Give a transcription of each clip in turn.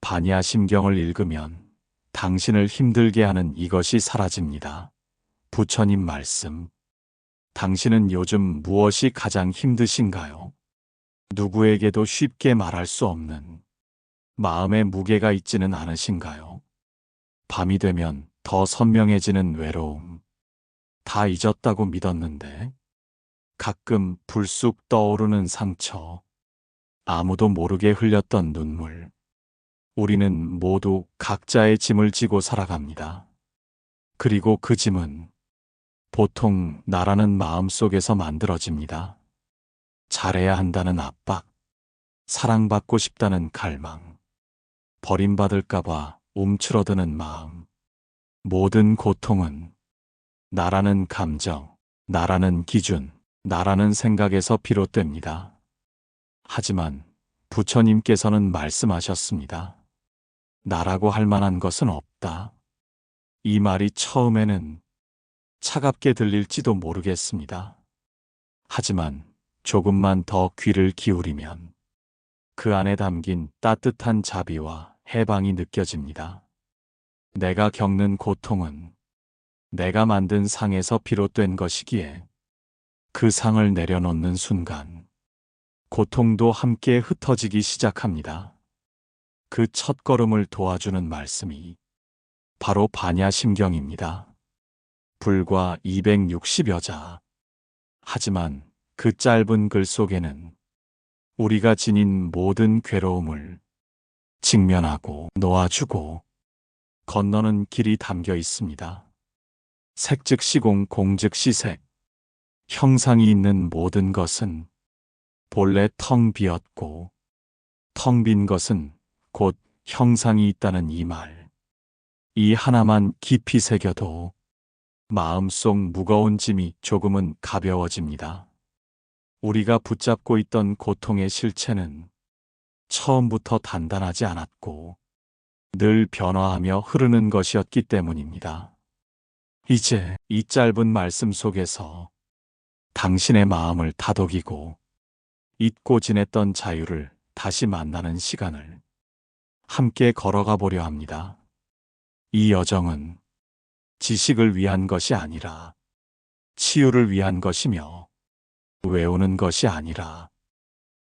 반야심경을 읽으면 당신을 힘들게 하는 이것이 사라집니다. 부처님 말씀. 당신은 요즘 무엇이 가장 힘드신가요? 누구에게도 쉽게 말할 수 없는 마음의 무게가 있지는 않으신가요? 밤이 되면 더 선명해지는 외로움. 다 잊었다고 믿었는데 가끔 불쑥 떠오르는 상처. 아무도 모르게 흘렸던 눈물. 우리는 모두 각자의 짐을 지고 살아갑니다. 그리고 그 짐은 보통 나라는 마음 속에서 만들어집니다. 잘해야 한다는 압박, 사랑받고 싶다는 갈망, 버림받을까봐 움츠러드는 마음. 모든 고통은 나라는 감정, 나라는 기준, 나라는 생각에서 비롯됩니다. 하지만 부처님께서는 말씀하셨습니다. 나라고 할 만한 것은 없다. 이 말이 처음에는 차갑게 들릴지도 모르겠습니다. 하지만 조금만 더 귀를 기울이면 그 안에 담긴 따뜻한 자비와 해방이 느껴집니다. 내가 겪는 고통은 내가 만든 상에서 비롯된 것이기에 그 상을 내려놓는 순간 고통도 함께 흩어지기 시작합니다. 그 첫걸음을 도와주는 말씀이 바로 반야심경입니다. 불과 260여 자. 하지만 그 짧은 글 속에는 우리가 지닌 모든 괴로움을 직면하고 놓아주고 건너는 길이 담겨 있습니다. 색즉 시공 공즉 시색. 형상이 있는 모든 것은 본래 텅 비었고 텅 빈 것은 곧 형상이 있다는 이 말. 이 하나만 깊이 새겨도 마음속 무거운 짐이 조금은 가벼워집니다. 우리가 붙잡고 있던 고통의 실체는 처음부터 단단하지 않았고 늘 변화하며 흐르는 것이었기 때문입니다. 이제 이 짧은 말씀 속에서 당신의 마음을 다독이고 잊고 지냈던 자유를 다시 만나는 시간을 함께 걸어가 보려 합니다. 이 여정은 지식을 위한 것이 아니라 치유를 위한 것이며 외우는 것이 아니라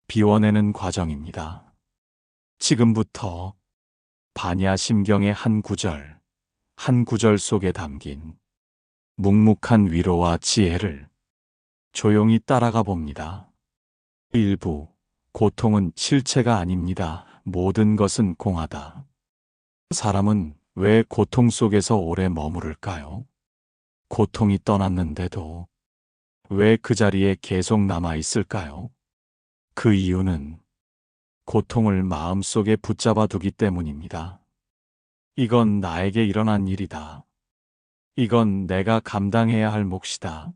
비워내는 과정입니다. 지금부터 반야심경의 한 구절 속에 담긴 묵묵한 위로와 지혜를 조용히 따라가 봅니다. 일부, 고통은 실체가 아닙니다. 모든 것은 공하다. 사람은 왜 고통 속에서 오래 머무를까요? 고통이 떠났는데도 왜 그 자리에 계속 남아 있을까요? 그 이유는 고통을 마음속에 붙잡아 두기 때문입니다. 이건 나에게 일어난 일이다. 이건 내가 감당해야 할 몫이다.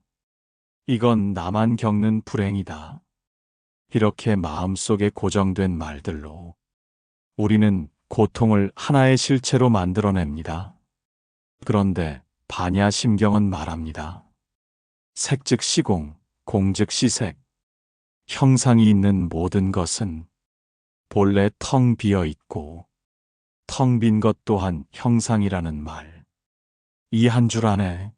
이건 나만 겪는 불행이다. 이렇게 마음속에 고정된 말들로 우리는 고통을 하나의 실체로 만들어냅니다. 그런데 반야심경은 말합니다. 색즉 시공, 공즉 시색. 형상이 있는 모든 것은 본래 텅 비어 있고 텅 빈 것 또한 형상이라는 말. 이 한 줄 안에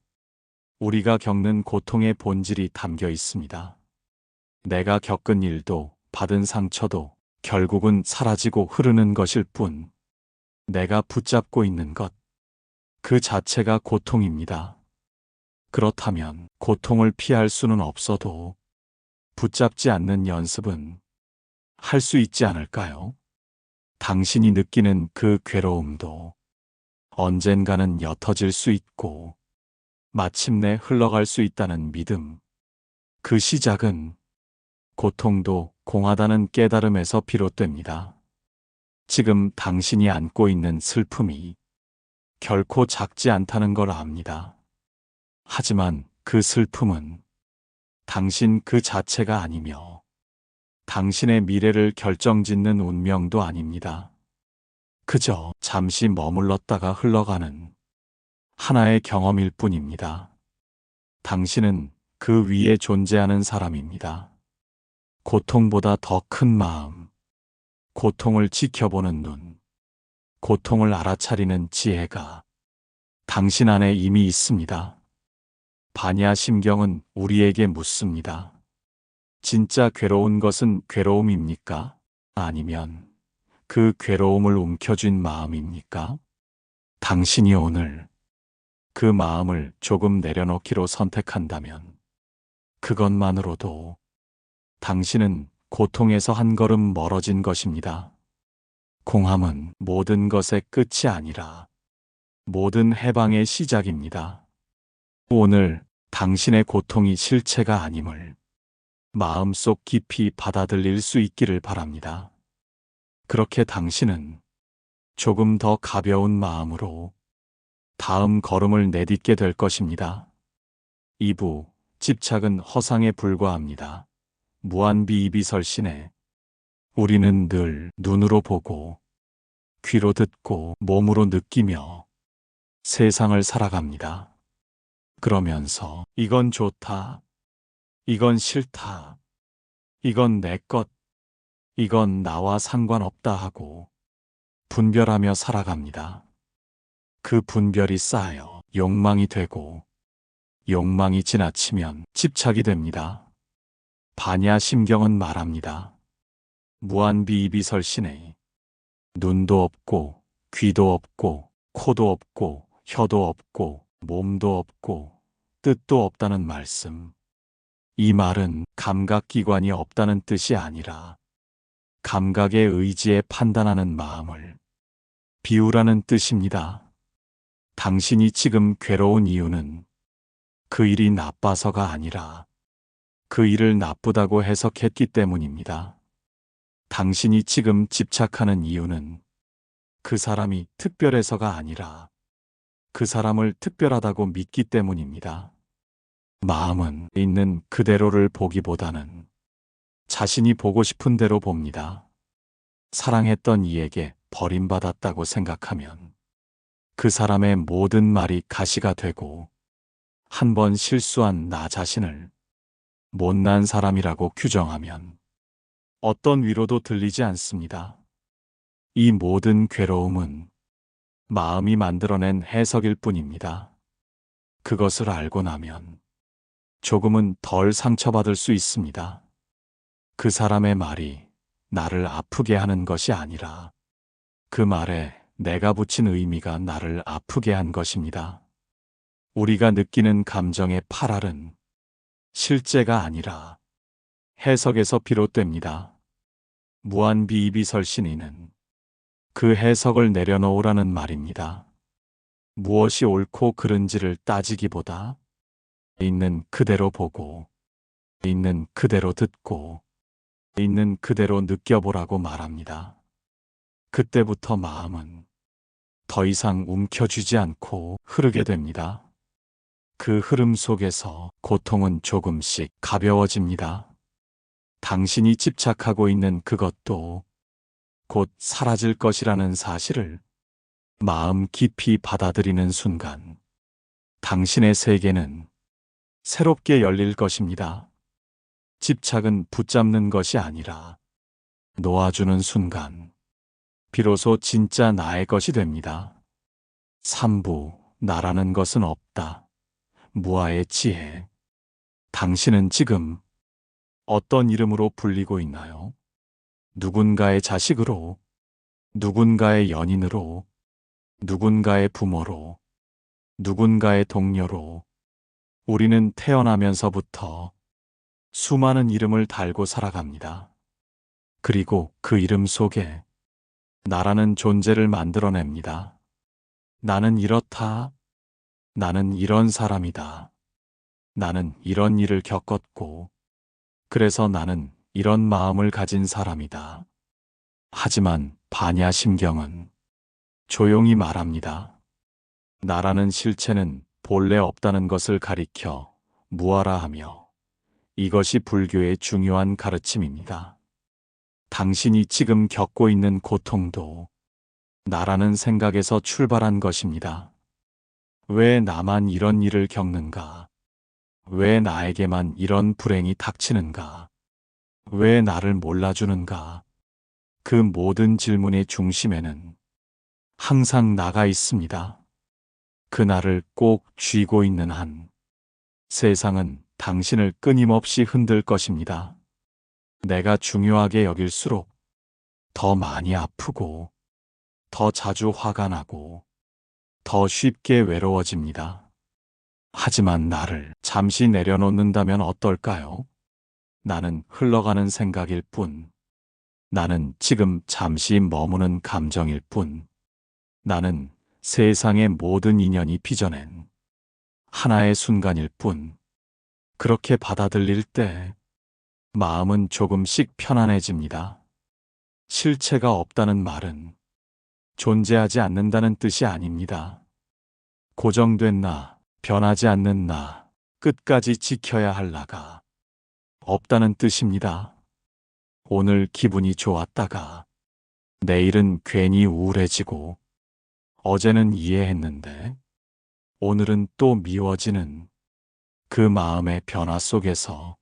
우리가 겪는 고통의 본질이 담겨 있습니다. 내가 겪은 일도 받은 상처도 결국은 사라지고 흐르는 것일 뿐, 내가 붙잡고 있는 것, 그 자체가 고통입니다. 그렇다면 고통을 피할 수는 없어도 붙잡지 않는 연습은 할 수 있지 않을까요? 당신이 느끼는 그 괴로움도 언젠가는 옅어질 수 있고 마침내 흘러갈 수 있다는 믿음. 그 시작은 고통도 공하다는 깨달음에서 비롯됩니다. 지금 당신이 안고 있는 슬픔이 결코 작지 않다는 걸 압니다. 하지만 그 슬픔은 당신 그 자체가 아니며 당신의 미래를 결정짓는 운명도 아닙니다. 그저 잠시 머물렀다가 흘러가는 하나의 경험일 뿐입니다. 당신은 그 위에 존재하는 사람입니다. 고통보다 더 큰 마음, 고통을 지켜보는 눈, 고통을 알아차리는 지혜가 당신 안에 이미 있습니다. 반야 심경은 우리에게 묻습니다. 진짜 괴로운 것은 괴로움입니까? 아니면 그 괴로움을 움켜쥔 마음입니까? 당신이 오늘 그 마음을 조금 내려놓기로 선택한다면 그것만으로도 당신은 고통에서 한 걸음 멀어진 것입니다. 공함은 모든 것의 끝이 아니라 모든 해방의 시작입니다. 오늘 당신의 고통이 실체가 아님을 마음속 깊이 받아들일 수 있기를 바랍니다. 그렇게 당신은 조금 더 가벼운 마음으로 다음 걸음을 내딛게 될 것입니다. 2부 집착은 허상에 불과합니다. 무한비이비설신에 우리는 늘 눈으로 보고 귀로 듣고 몸으로 느끼며 세상을 살아갑니다. 그러면서 이건 좋다, 이건 싫다, 이건 내 것, 이건 나와 상관없다 하고 분별하며 살아갑니다. 그 분별이 쌓여 욕망이 되고 욕망이 지나치면 집착이 됩니다. 반야 심경은 말합니다. 무한비이비설신에 눈도 없고 귀도 없고 코도 없고 혀도 없고 몸도 없고 뜻도 없다는 말씀. 이 말은 감각기관이 없다는 뜻이 아니라 감각의 의지에 판단하는 마음을 비우라는 뜻입니다. 당신이 지금 괴로운 이유는 그 일이 나빠서가 아니라 그 일을 나쁘다고 해석했기 때문입니다. 당신이 지금 집착하는 이유는 그 사람이 특별해서가 아니라 그 사람을 특별하다고 믿기 때문입니다. 마음은 있는 그대로를 보기보다는 자신이 보고 싶은 대로 봅니다. 사랑했던 이에게 버림받았다고 생각하면 그 사람의 모든 말이 가시가 되고 한 번 실수한 나 자신을 못난 사람이라고 규정하면 어떤 위로도 들리지 않습니다. 이 모든 괴로움은 마음이 만들어낸 해석일 뿐입니다. 그것을 알고 나면 조금은 덜 상처받을 수 있습니다. 그 사람의 말이 나를 아프게 하는 것이 아니라 그 말에 내가 붙인 의미가 나를 아프게 한 것입니다. 우리가 느끼는 감정의 파랄은 실제가 아니라 해석에서 비롯됩니다. 무한비이비설신이는 그 해석을 내려놓으라는 말입니다. 무엇이 옳고 그른지를 따지기보다 있는 그대로 보고 있는 그대로 듣고 있는 그대로 느껴보라고 말합니다. 그때부터 마음은 더 이상 움켜쥐지 않고 흐르게 됩니다. 그 흐름 속에서 고통은 조금씩 가벼워집니다. 당신이 집착하고 있는 그것도 곧 사라질 것이라는 사실을 마음 깊이 받아들이는 순간 당신의 세계는 새롭게 열릴 것입니다. 집착은 붙잡는 것이 아니라 놓아주는 순간 비로소 진짜 나의 것이 됩니다. 3부 나라는 것은 없다. 무아의 지혜. 당신은 지금 어떤 이름으로 불리고 있나요? 누군가의 자식으로, 누군가의 연인으로, 누군가의 부모로, 누군가의 동료로. 우리는 태어나면서부터 수많은 이름을 달고 살아갑니다. 그리고 그 이름 속에 나라는 존재를 만들어냅니다. 나는 이렇다. 나는 이런 사람이다. 나는 이런 일을 겪었고, 그래서 나는 이런 마음을 가진 사람이다. 하지만 반야 심경은 조용히 말합니다. 나라는 실체는 본래 없다는 것을 가리켜 무아라 하며 이것이 불교의 중요한 가르침입니다. 당신이 지금 겪고 있는 고통도 나라는 생각에서 출발한 것입니다. 왜 나만 이런 일을 겪는가? 왜 나에게만 이런 불행이 닥치는가? 왜 나를 몰라주는가? 그 모든 질문의 중심에는 항상 나가 있습니다. 그날을 꼭 쥐고 있는 한 세상은 당신을 끊임없이 흔들 것입니다. 내가 중요하게 여길수록 더 많이 아프고 더 자주 화가 나고 더 쉽게 외로워집니다. 하지만 나를 잠시 내려놓는다면 어떨까요? 나는 흘러가는 생각일 뿐. 나는 지금 잠시 머무는 감정일 뿐. 나는 세상의 모든 인연이 빚어낸 하나의 순간일 뿐. 그렇게 받아들일 때 마음은 조금씩 편안해집니다. 실체가 없다는 말은 존재하지 않는다는 뜻이 아닙니다. 고정된 나, 변하지 않는 나, 끝까지 지켜야 할 나가 없다는 뜻입니다. 오늘 기분이 좋았다가 내일은 괜히 우울해지고 어제는 이해했는데 오늘은 또 미워지는 그 마음의 변화 속에서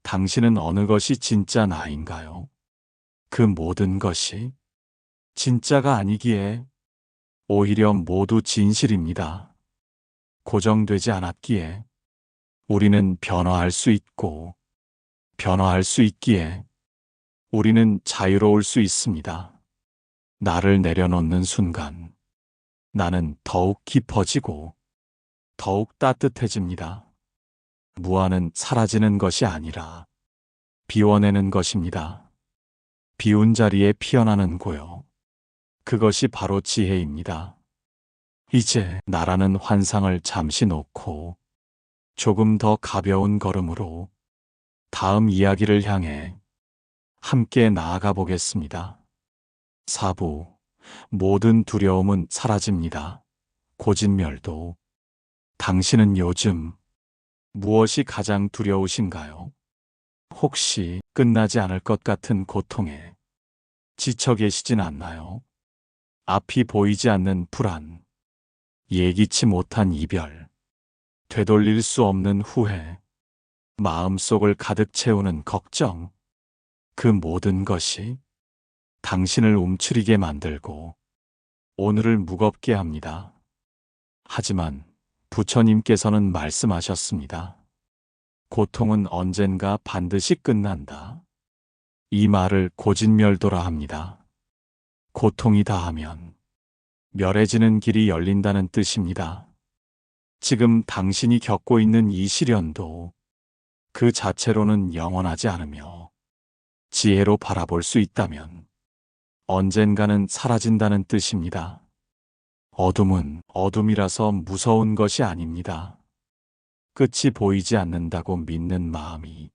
당신은 어느 것이 진짜 나인가요? 그 모든 것이 진짜가 아니기에 오히려 모두 진실입니다. 고정되지 않았기에 우리는 변화할 수 있고 변화할 수 있기에 우리는 자유로울 수 있습니다. 나를 내려놓는 순간 나는 더욱 깊어지고 더욱 따뜻해집니다. 무한은 사라지는 것이 아니라 비워내는 것입니다. 비운 자리에 피어나는 고요. 그것이 바로 지혜입니다. 이제 나라는 환상을 잠시 놓고 조금 더 가벼운 걸음으로 다음 이야기를 향해 함께 나아가 보겠습니다. 4부 모든 두려움은 사라집니다. 고진멸도 당신은 요즘 무엇이 가장 두려우신가요? 혹시 끝나지 않을 것 같은 고통에 지쳐 계시진 않나요? 앞이 보이지 않는 불안, 예기치 못한 이별, 되돌릴 수 없는 후회, 마음속을 가득 채우는 걱정, 그 모든 것이 당신을 움츠리게 만들고 오늘을 무겁게 합니다. 하지만 부처님께서는 말씀하셨습니다. 고통은 언젠가 반드시 끝난다. 이 말을 고진멸도라 합니다. 고통이 다하면 멸해지는 길이 열린다는 뜻입니다. 지금 당신이 겪고 있는 이 시련도 그 자체로는 영원하지 않으며 지혜로 바라볼 수 있다면 언젠가는 사라진다는 뜻입니다. 어둠은 어둠이라서 무서운 것이 아닙니다. 끝이 보이지 않는다고 믿는 마음이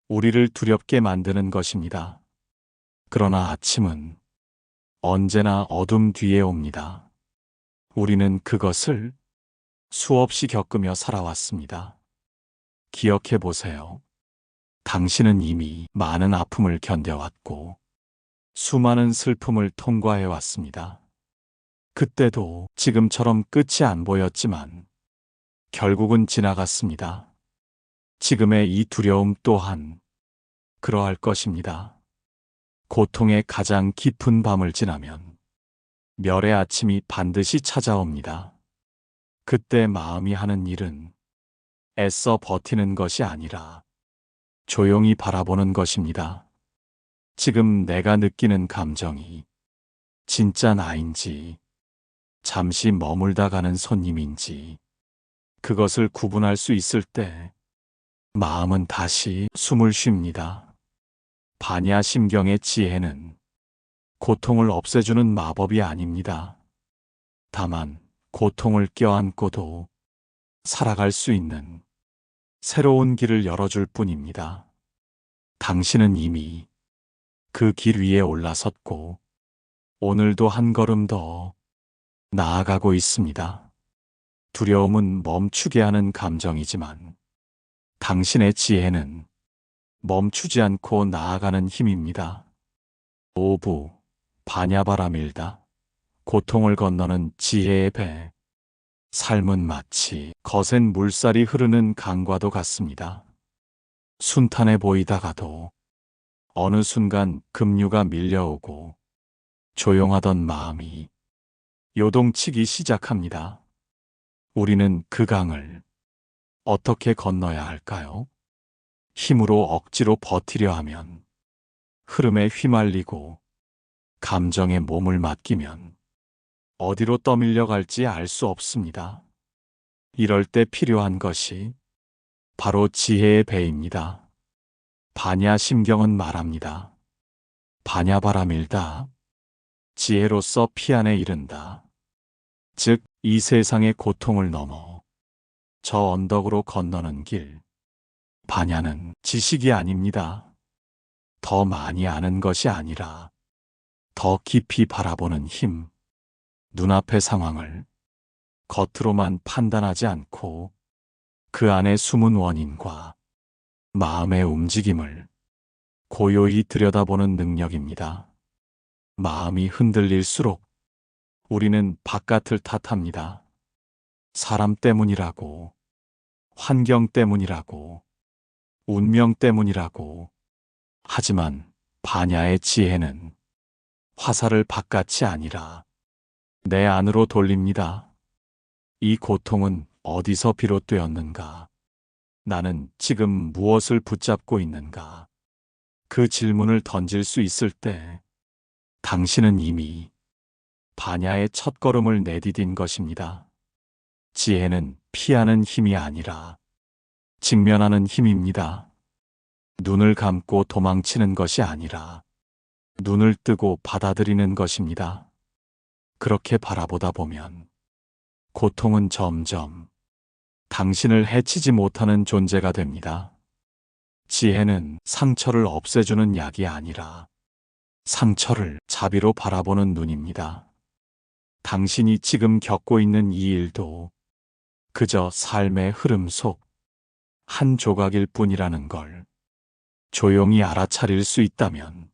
우리를 두렵게 만드는 것입니다. 그러나 아침은 언제나 어둠 뒤에 옵니다. 우리는 그것을 수없이 겪으며 살아왔습니다. 기억해 보세요. 당신은 이미 많은 아픔을 견뎌왔고 수많은 슬픔을 통과해 왔습니다. 그때도 지금처럼 끝이 안 보였지만 결국은 지나갔습니다. 지금의 이 두려움 또한 그러할 것입니다. 고통의 가장 깊은 밤을 지나면 멸의 아침이 반드시 찾아옵니다. 그때 마음이 하는 일은 애써 버티는 것이 아니라 조용히 바라보는 것입니다. 지금 내가 느끼는 감정이 진짜 나인지 잠시 머물다 가는 손님인지 그것을 구분할 수 있을 때 마음은 다시 숨을 쉽니다. 반야심경의 지혜는 고통을 없애주는 마법이 아닙니다. 다만 고통을 껴안고도 살아갈 수 있는 새로운 길을 열어줄 뿐입니다. 당신은 이미 그 길 위에 올라섰고 오늘도 한 걸음 더 나아가고 있습니다. 두려움은 멈추게 하는 감정이지만 당신의 지혜는 멈추지 않고 나아가는 힘입니다. 5부 바냐바라밀다. 고통을 건너는 지혜의 배. 삶은 마치 거센 물살이 흐르는 강과도 같습니다. 순탄해 보이다가도 어느 순간 급류가 밀려오고 조용하던 마음이 요동치기 시작합니다. 우리는 그 강을 어떻게 건너야 할까요? 힘으로 억지로 버티려 하면, 흐름에 휘말리고 감정에 몸을 맡기면 어디로 떠밀려 갈지 알 수 없습니다. 이럴 때 필요한 것이 바로 지혜의 배입니다. 반야심경은 말합니다. 반야바라밀다. 지혜로서 피안에 이른다. 즉, 이 세상의 고통을 넘어 저 언덕으로 건너는 길. 반야는 지식이 아닙니다. 더 많이 아는 것이 아니라 더 깊이 바라보는 힘. 눈앞의 상황을 겉으로만 판단하지 않고 그 안에 숨은 원인과 마음의 움직임을 고요히 들여다보는 능력입니다. 마음이 흔들릴수록 우리는 바깥을 탓합니다. 사람 때문이라고, 환경 때문이라고, 운명 때문이라고. 하지만 반야의 지혜는 화살을 바깥이 아니라 내 안으로 돌립니다. 이 고통은 어디서 비롯되었는가? 나는 지금 무엇을 붙잡고 있는가? 그 질문을 던질 수 있을 때 당신은 이미 반야의 첫걸음을 내디딘 것입니다. 지혜는 피하는 힘이 아니라 직면하는 힘입니다. 눈을 감고 도망치는 것이 아니라 눈을 뜨고 받아들이는 것입니다. 그렇게 바라보다 보면 고통은 점점 당신을 해치지 못하는 존재가 됩니다. 지혜는 상처를 없애주는 약이 아니라 상처를 자비로 바라보는 눈입니다. 당신이 지금 겪고 있는 이 일도 그저 삶의 흐름 속 한 조각일 뿐이라는 걸 조용히 알아차릴 수 있다면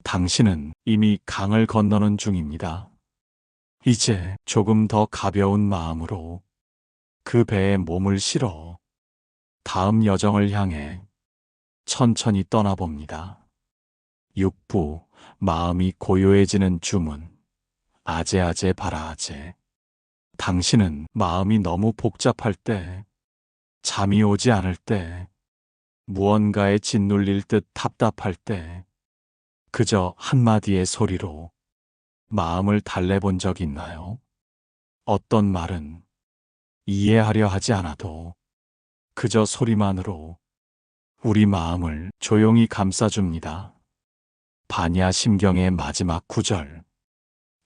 당신은 이미 강을 건너는 중입니다. 이제 조금 더 가벼운 마음으로 그 배에 몸을 실어 다음 여정을 향해 천천히 떠나봅니다. 6부 마음이 고요해지는 주문. 아제아제 바라아제. 당신은 마음이 너무 복잡할 때, 잠이 오지 않을 때, 무언가에 짓눌릴 듯 답답할 때 그저 한마디의 소리로 마음을 달래본 적 있나요? 어떤 말은 이해하려 하지 않아도 그저 소리만으로 우리 마음을 조용히 감싸줍니다. 반야심경의 마지막 구절.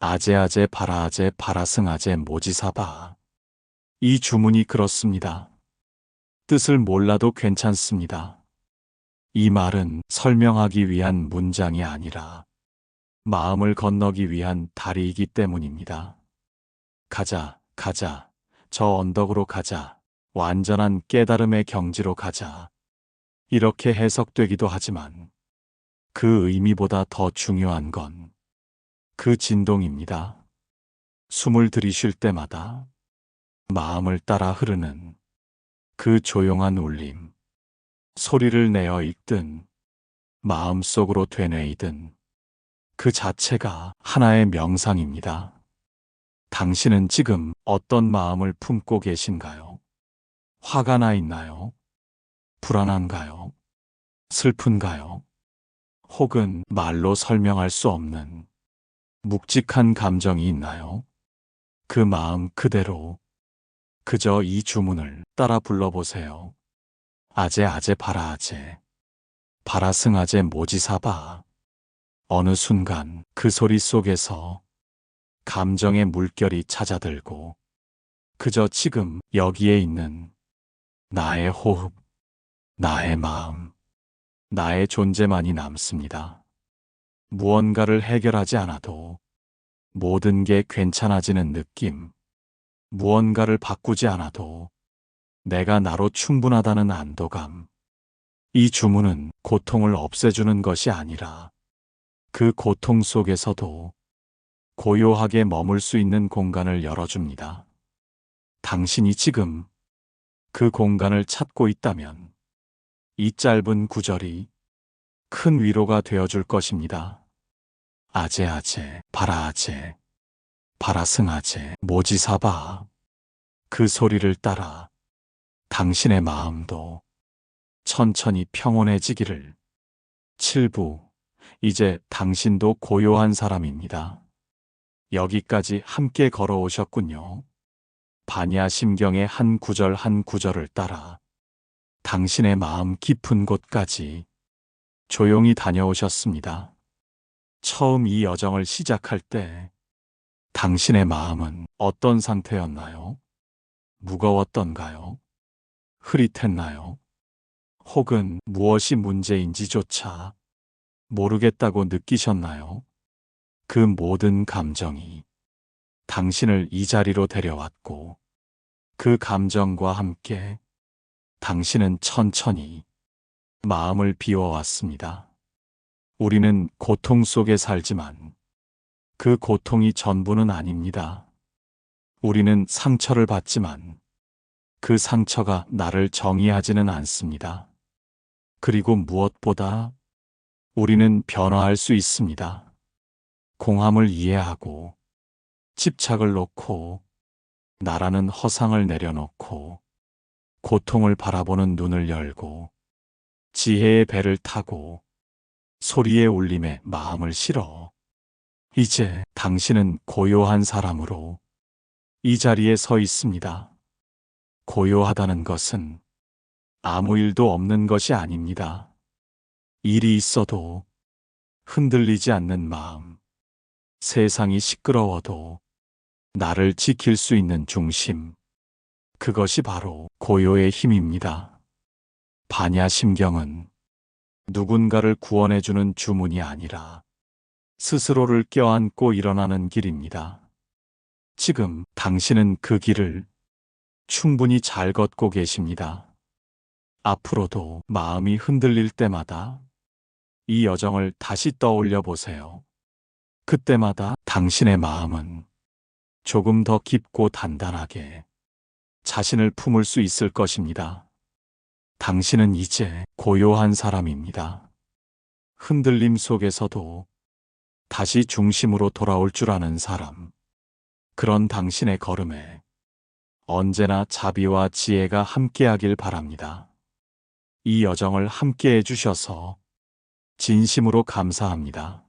아제아제 바라아제 바라승아제 모지사바. 이 주문이 그렇습니다. 뜻을 몰라도 괜찮습니다. 이 말은 설명하기 위한 문장이 아니라 마음을 건너기 위한 다리이기 때문입니다. 가자, 가자. 저 언덕으로 가자. 완전한 깨달음의 경지로 가자. 이렇게 해석되기도 하지만 그 의미보다 더 중요한 건 그 진동입니다. 숨을 들이쉴 때마다 마음을 따라 흐르는 그 조용한 울림. 소리를 내어 읽든 마음속으로 되뇌이든 그 자체가 하나의 명상입니다. 당신은 지금 어떤 마음을 품고 계신가요? 화가 나 있나요? 불안한가요? 슬픈가요? 혹은 말로 설명할 수 없는 묵직한 감정이 있나요? 그 마음 그대로 그저 이 주문을 따라 불러보세요. 아제 아제 바라아제 바라승아제 모지사바. 어느 순간 그 소리 속에서 감정의 물결이 찾아들고 그저 지금 여기에 있는 나의 호흡, 나의 마음, 나의 존재만이 남습니다. 무언가를 해결하지 않아도 모든 게 괜찮아지는 느낌. 무언가를 바꾸지 않아도 내가 나로 충분하다는 안도감. 이 주문은 고통을 없애주는 것이 아니라 그 고통 속에서도 고요하게 머물 수 있는 공간을 열어줍니다. 당신이 지금 그 공간을 찾고 있다면 이 짧은 구절이 큰 위로가 되어줄 것입니다. 아제아제 바라아제 바라 승하제 모지사바. 그 소리를 따라 당신의 마음도 천천히 평온해지기를. 7부. 이제 당신도 고요한 사람입니다. 여기까지 함께 걸어오셨군요. 반야 심경의 한 구절 한 구절을 따라 당신의 마음 깊은 곳까지 조용히 다녀오셨습니다. 처음 이 여정을 시작할 때 당신의 마음은 어떤 상태였나요? 무거웠던가요? 흐릿했나요? 혹은 무엇이 문제인지조차 모르겠다고 느끼셨나요? 그 모든 감정이 당신을 이 자리로 데려왔고, 그 감정과 함께 당신은 천천히 마음을 비워왔습니다. 우리는 고통 속에 살지만 그 고통이 전부는 아닙니다. 우리는 상처를 받지만 그 상처가 나를 정의하지는 않습니다. 그리고 무엇보다 우리는 변화할 수 있습니다. 공함을 이해하고 집착을 놓고 나라는 허상을 내려놓고 고통을 바라보는 눈을 열고 지혜의 배를 타고 소리의 울림에 마음을 실어 이제 당신은 고요한 사람으로 이 자리에 서 있습니다. 고요하다는 것은 아무 일도 없는 것이 아닙니다. 일이 있어도 흔들리지 않는 마음, 세상이 시끄러워도 나를 지킬 수 있는 중심, 그것이 바로 고요의 힘입니다. 반야 심경은 누군가를 구원해주는 주문이 아니라 스스로를 껴안고 일어나는 길입니다. 지금 당신은 그 길을 충분히 잘 걷고 계십니다. 앞으로도 마음이 흔들릴 때마다 이 여정을 다시 떠올려 보세요. 그때마다 당신의 마음은 조금 더 깊고 단단하게 자신을 품을 수 있을 것입니다. 당신은 이제 고요한 사람입니다. 흔들림 속에서도 다시 중심으로 돌아올 줄 아는 사람. 그런 당신의 걸음에 언제나 자비와 지혜가 함께하길 바랍니다. 이 여정을 함께 해주셔서 진심으로 감사합니다.